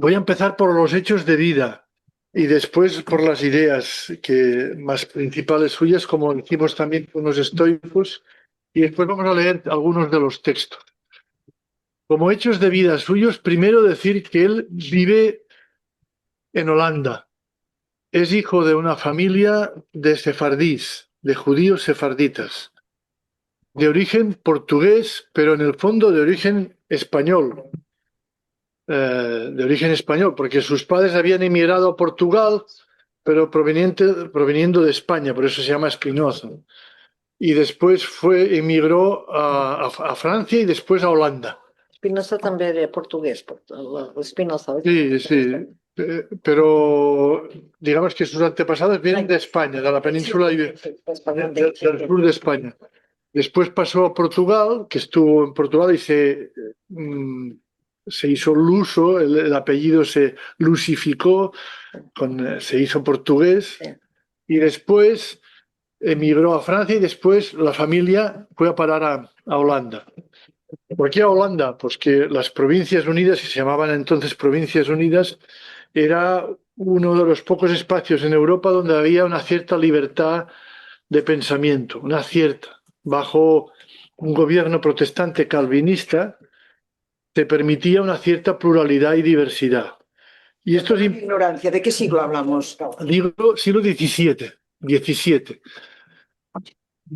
Voy a empezar por los hechos de vida y después por las ideas que más principales suyas, como hicimos también con los estoicos, y después vamos a leer algunos de los textos. Como hechos de vida suyos, primero decir que él vive en Holanda. Es hijo de una familia de sefardíes, de judíos sefarditas, de origen portugués, pero en el fondo de origen español. De origen español, porque sus padres habían emigrado a Portugal, pero proveniendo de España, por eso se llama Espinoza. Y después emigró a Francia y después a Holanda. Spinoza també era portuguès, Spinoza, oi? Sí, sí, pero digamos que sus antepasados vienen de España, de la península del sur de España. Después pasó a Portugal, que estuvo en Portugal y se hizo luso, el apellido se lusificó, se hizo portugués, y después emigró a Francia y después la familia fue a parar a Holanda. ¿Por qué a Holanda? Pues que las Provincias Unidas, que se llamaban entonces Provincias Unidas, era uno de los pocos espacios en Europa donde había una cierta libertad de pensamiento, una cierta, bajo un gobierno protestante calvinista, te permitía una cierta pluralidad y diversidad. Y esto es ignorancia. ¿De qué siglo hablamos? siglo XVII.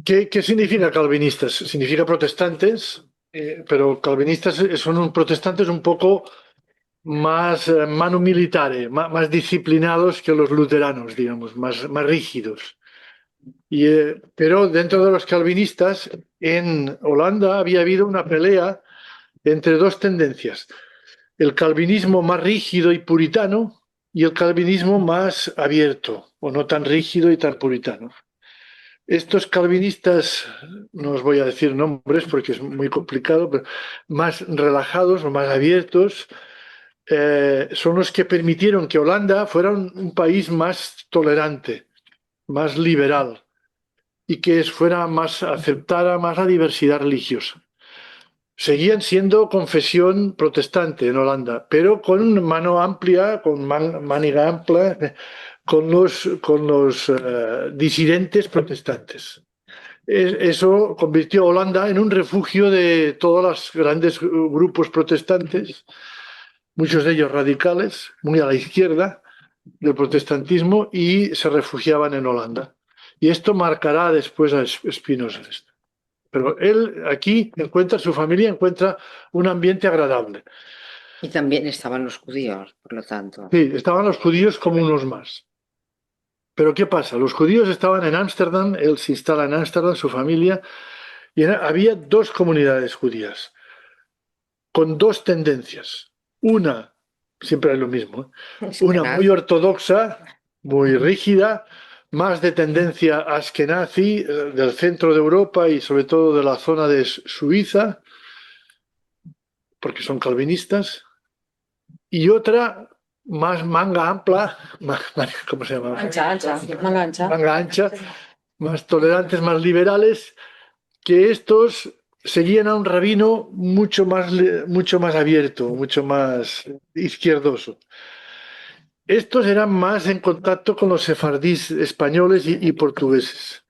¿Qué significa calvinistas? Significa protestantes, pero calvinistas son protestantes un poco más manu militare, más disciplinados que los luteranos, digamos, más rígidos. Pero dentro de los calvinistas, en Holanda había habido una pelea entre dos tendencias: el calvinismo más rígido y puritano y el calvinismo más abierto, o no tan rígido y tan puritano. Estos calvinistas, no os voy a decir nombres porque es muy complicado, pero más relajados o más abiertos, son los que permitieron que Holanda fuera un país más tolerante, más liberal, y que aceptara más la diversidad religiosa. Seguían siendo confesión protestante en Holanda, pero con mano amplia, con maniga amplia, con los disidentes protestantes. Eso convirtió a Holanda en un refugio de todos los grandes grupos protestantes, muchos de ellos radicales, muy a la izquierda del protestantismo, y se refugiaban en Holanda. Y esto marcará después a Spinoza. Pero él aquí su familia encuentra un ambiente agradable. Y también estaban los judíos, por lo tanto. Sí, estaban los judíos como unos más. Pero ¿qué pasa? Los judíos estaban en Ámsterdam, él se instala en Ámsterdam, su familia, y había dos comunidades judías con dos tendencias. Una, siempre es lo mismo, una muy ortodoxa, muy rígida, más de tendencia askenazi, del centro de Europa y sobre todo de la zona de Suiza, porque son calvinistas, y otra más manga ampla, ¿cómo se llama? Manga ancha, más tolerantes, más liberales, que estos seguían a un rabino mucho más abierto, mucho más izquierdoso. Estos eran más en contacto con los sefardíes españoles y portugueses.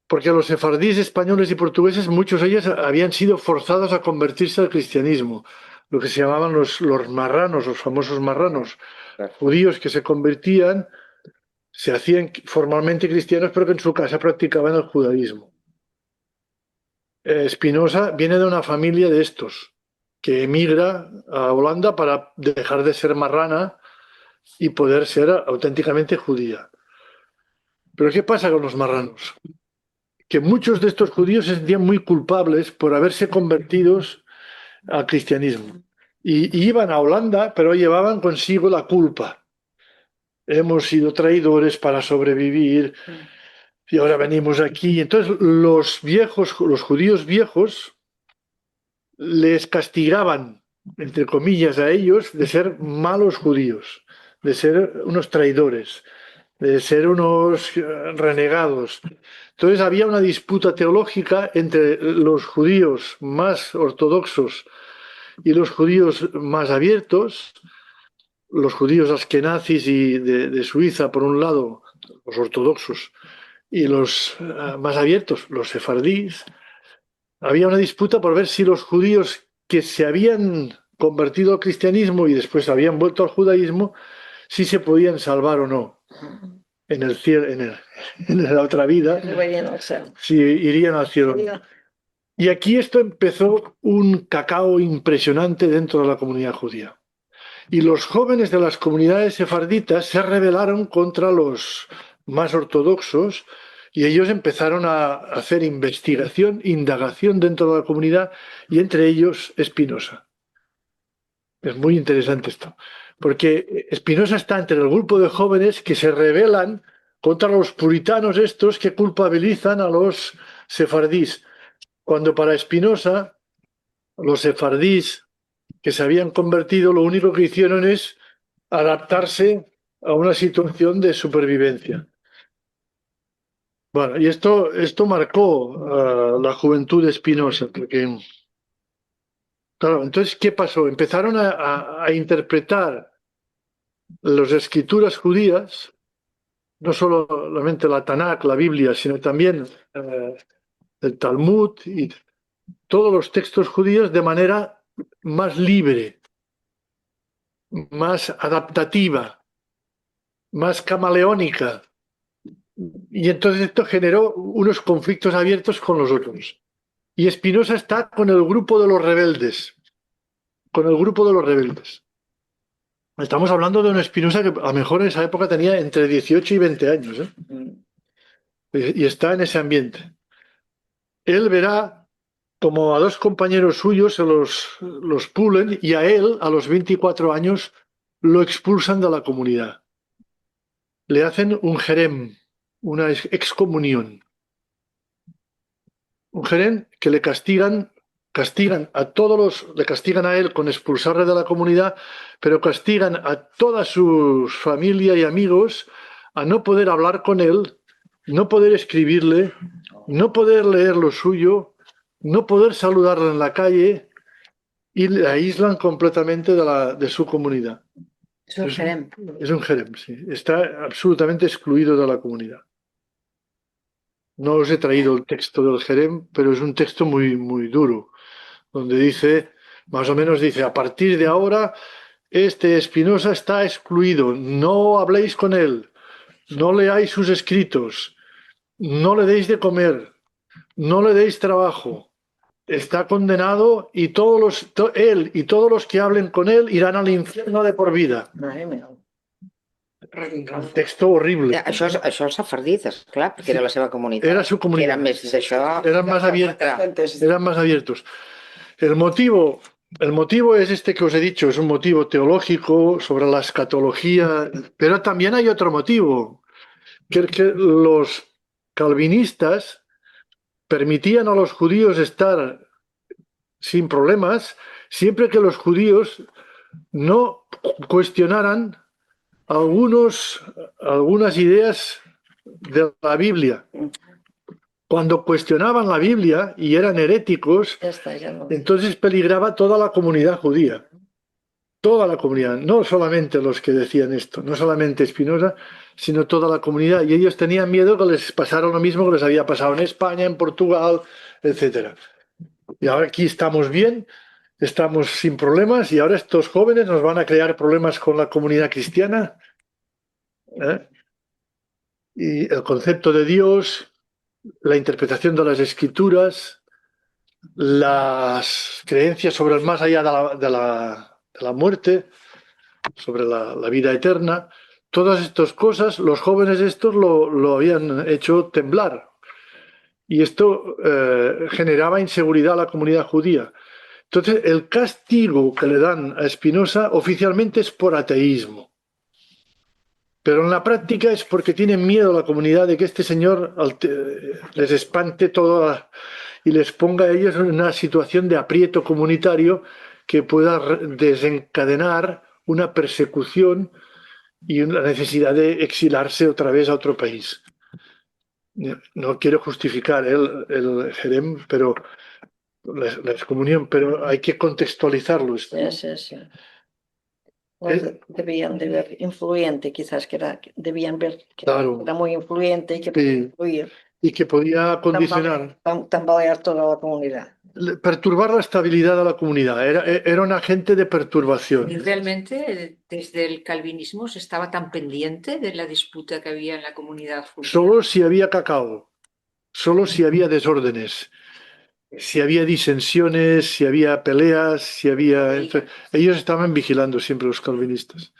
Porque los sefardíes españoles y portugueses, muchos de ellos habían sido forzados a convertirse al cristianismo, lo que se llamaban los marranos, los famosos marranos, judíos que se convertían, se hacían formalmente cristianos, pero que en su casa practicaban el judaísmo. Spinoza viene de una familia de estos, que emigra a Holanda para dejar de ser marrana y poder ser auténticamente judía. Pero ¿qué pasa con los marranos? Que muchos de estos judíos se sentían muy culpables por haberse convertidos al cristianismo. Y iban a Holanda, pero llevaban consigo la culpa. Hemos sido traidores para sobrevivir y ahora venimos aquí. Entonces los judíos viejos, les castigaban, entre comillas, a ellos de ser malos judíos, de ser unos traidores, de ser unos renegados. Entonces había una disputa teológica entre los judíos más ortodoxos y los judíos más abiertos, los judíos askenazis y de Suiza, por un lado, los ortodoxos, y los más abiertos, los sefardíes, había una disputa por ver si los judíos que se habían convertido al cristianismo y después habían vuelto al judaísmo, si se podían salvar o no en el cielo, en la otra vida, Se vayan al cel. si irían al cielo. Y aquí esto empezó un cacao impresionante dentro de la comunidad judía. Y los jóvenes de las comunidades sefarditas se rebelaron contra los más ortodoxos y ellos empezaron a hacer investigación, indagación dentro de la comunidad y entre ellos Spinoza. Es muy interesante esto, porque Spinoza está entre el grupo de jóvenes que se rebelan contra los puritanos estos que culpabilizan a los sefardíes, cuando para Spinoza los sefardíes que se habían convertido lo único que hicieron es adaptarse a una situación de supervivencia. Bueno, y esto marcó la juventud de Spinoza, porque, claro, entonces, ¿qué pasó? Empezaron a interpretar las escrituras judías, no solamente la Tanakh, la Biblia, sino también el Talmud y todos los textos judíos de manera más libre, más adaptativa, más camaleónica. Y entonces esto generó unos conflictos abiertos con los otros. Y Spinoza está con el grupo de los rebeldes. Con el grupo de los rebeldes. Estamos hablando de un Spinoza que a lo mejor en esa época tenía entre 18 y 20 años. Y está en ese ambiente. Él verá como a dos compañeros suyos se los pulen y a él, a los 24 años, lo expulsan de la comunidad. Le hacen un jerem, una excomunión. Un jerem que le castigan a todos le castigan a él con expulsarle de la comunidad, pero castigan a toda su familia y amigos a no poder hablar con él, no poder escribirle, no poder leer lo suyo, no poder saludarle en la calle y le aíslan completamente de su comunidad. Es un jerem. Es un jerem, sí. Está absolutamente excluido de la comunidad. No os he traído el texto del jerem, pero es un texto muy, muy duro, donde dice, más o menos dice, a partir de ahora, este Spinoza está excluido, no habléis con él, no leáis sus escritos, no le deis de comer, no le deis trabajo, está condenado y él y todos los que hablen con él irán al infierno de por vida. Madre mía. Un texto horrible. Això els sefardistes, clar, perquè era la seva comunitat. Era su comunidad. Que eren més d'això. Eran más abiertos. Eran más abiertos. El motivo es este que os he dicho, es un motivo teológico sobre la escatología, pero también hay otro motivo, que los calvinistas permitían a los judíos estar sin problemas siempre que los judíos no cuestionaran algunas ideas de la Biblia. Cuando cuestionaban la Biblia y eran heréticos, Ya está, ya no. entonces peligraba toda la comunidad judía. Toda la comunidad, no solamente los que decían esto, no solamente Spinoza, sino toda la comunidad. Y ellos tenían miedo que les pasara lo mismo que les había pasado en España, en Portugal, etc. Y ahora aquí estamos bien, estamos sin problemas y ahora estos jóvenes nos van a crear problemas con la comunidad cristiana. Y el concepto de Dios, la interpretación de las escrituras, las creencias sobre el más allá de la muerte, sobre la vida eterna, todas estas cosas, los jóvenes estos lo habían hecho temblar. Y esto generaba inseguridad a la comunidad judía. Entonces, el castigo que le dan a Spinoza oficialmente es por ateísmo. Pero en la práctica es porque tienen miedo a la comunidad de que este señor les espante todo y les ponga a ellos en una situación de aprieto comunitario que pueda desencadenar una persecución y una necesidad de exilarse otra vez a otro país. No quiero justificar el jerem, pero la excomunión, pero hay que contextualizarlo. Sí, sí, sí. Debían de ver influyente, quizás debían ver que Claro. era muy influyente y que Sí. podía influir, Y que podía condicionar, tambalear toda la comunidad. perturbar la estabilidad de la comunidad. Era un agente de ¿Y perturbación. realmente desde el calvinismo se estaba tan pendiente de la disputa que había en la comunidad judía? Solo si había cacao, solo si había desórdenes, si había disensiones, si había peleas, si había... Ellos estaban vigilando siempre los calvinistas.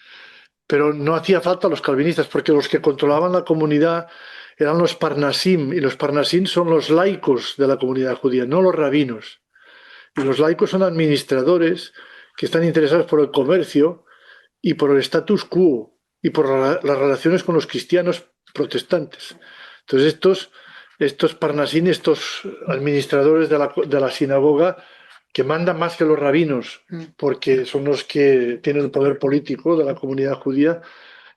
Pero no hacía falta los calvinistas, porque los que controlaban la comunidad eran los parnasim, y los parnasim son los laicos de la comunidad judía, no los rabinos. Y los laicos son administradores que están interesados por el comercio y por el status quo y por las relaciones con los cristianos protestantes. Entonces estos parnasim, estos administradores de la sinagoga, que mandan más que los rabinos, porque son los que tienen el poder político de la comunidad judía,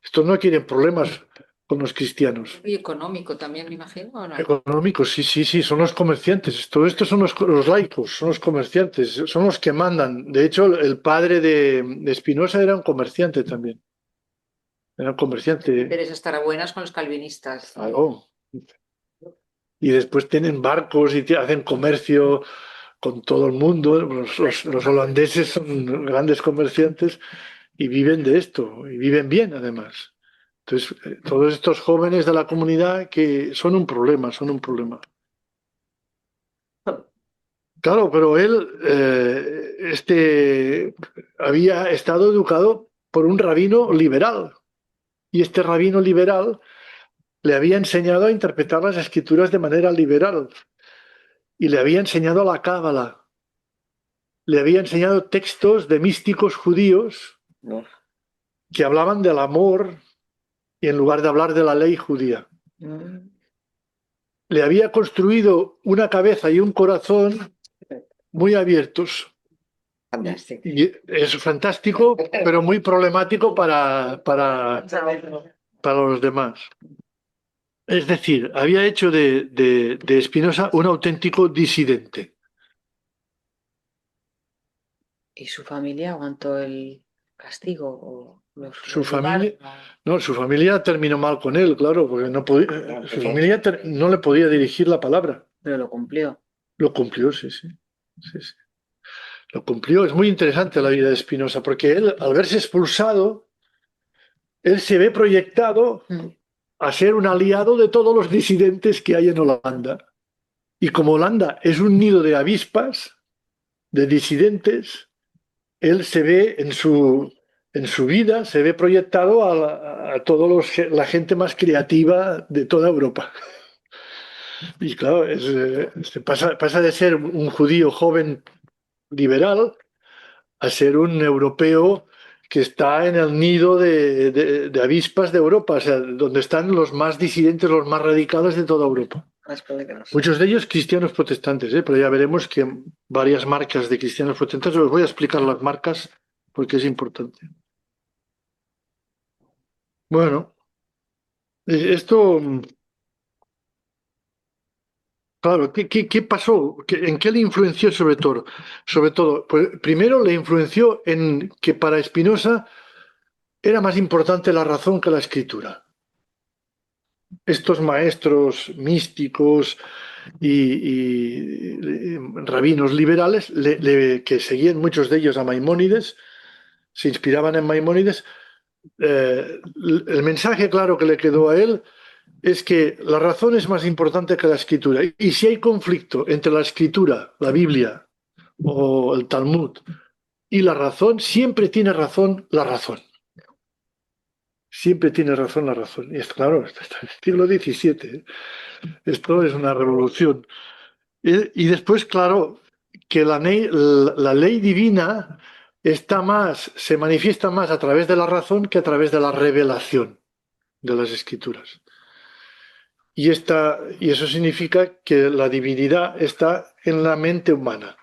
estos no quieren problemas con los cristianos. Y económico también, me imagino, ¿o no? Económicos, sí, son los comerciantes. Todo esto son los laicos, son los comerciantes, son los que mandan. De hecho, el padre de Spinoza era un comerciante también. Era un comerciante. Interesa estar a buenas con los calvinistas. Claro. Y después tienen barcos y hacen comercio con todo el mundo. Los holandeses son grandes comerciantes y viven de esto, y viven bien además. Entonces, todos estos jóvenes de la comunidad que son un problema, son un problema. Claro, pero él había estado educado por un rabino liberal, y este rabino liberal le había enseñado a interpretar las escrituras de manera liberal, y le había enseñado la cábala, le había enseñado textos de místicos judíos que hablaban del amor y en lugar de hablar de la ley judía. Le había construido una cabeza y un corazón muy abiertos. Fantástico. Y es fantástico, pero muy problemático para los demás. Es decir, había hecho de Spinoza un auténtico disidente. ¿Y su familia aguantó el castigo? ¿O Su familia terminó mal con él, claro, porque su familia no le podía dirigir la palabra. Pero lo cumplió. Lo cumplió, sí. Lo cumplió. Es muy interesante la vida de Spinoza, porque él, al verse expulsado, él se ve proyectado a ser un aliado de todos los disidentes que hay en Holanda. Y como Holanda es un nido de avispas, de disidentes, él se ve en su vida, se ve proyectado a la gente más creativa de toda Europa. Y claro, pasa de ser un judío joven liberal a ser un europeo que está en el nido de avispas de Europa, o sea, donde están los más disidentes, los más radicales de toda Europa. Muchos de ellos cristianos protestantes, pero ya veremos que varias marcas de cristianos protestantes, os voy a explicar las marcas porque es importante. Bueno, esto, claro, ¿qué pasó? ¿En qué le influenció sobre todo? Sobre todo, pues, primero le influenció en que para Spinoza era más importante la razón que la escritura. Estos maestros místicos y rabinos liberales, que seguían muchos de ellos a Maimónides, se inspiraban en Maimónides, el mensaje claro que le quedó a él es que la razón es más importante que la escritura. Y si hay conflicto entre la escritura, la Biblia o el Talmud y la razón, siempre tiene razón la razón. Siempre tiene razón la razón. Y es claro, está en el siglo XVII. Esto es una revolución. Y después, claro, que la ley divina se manifiesta más a través de la razón que a través de la revelación de las escrituras. Y eso significa que la divinidad está en la mente humana.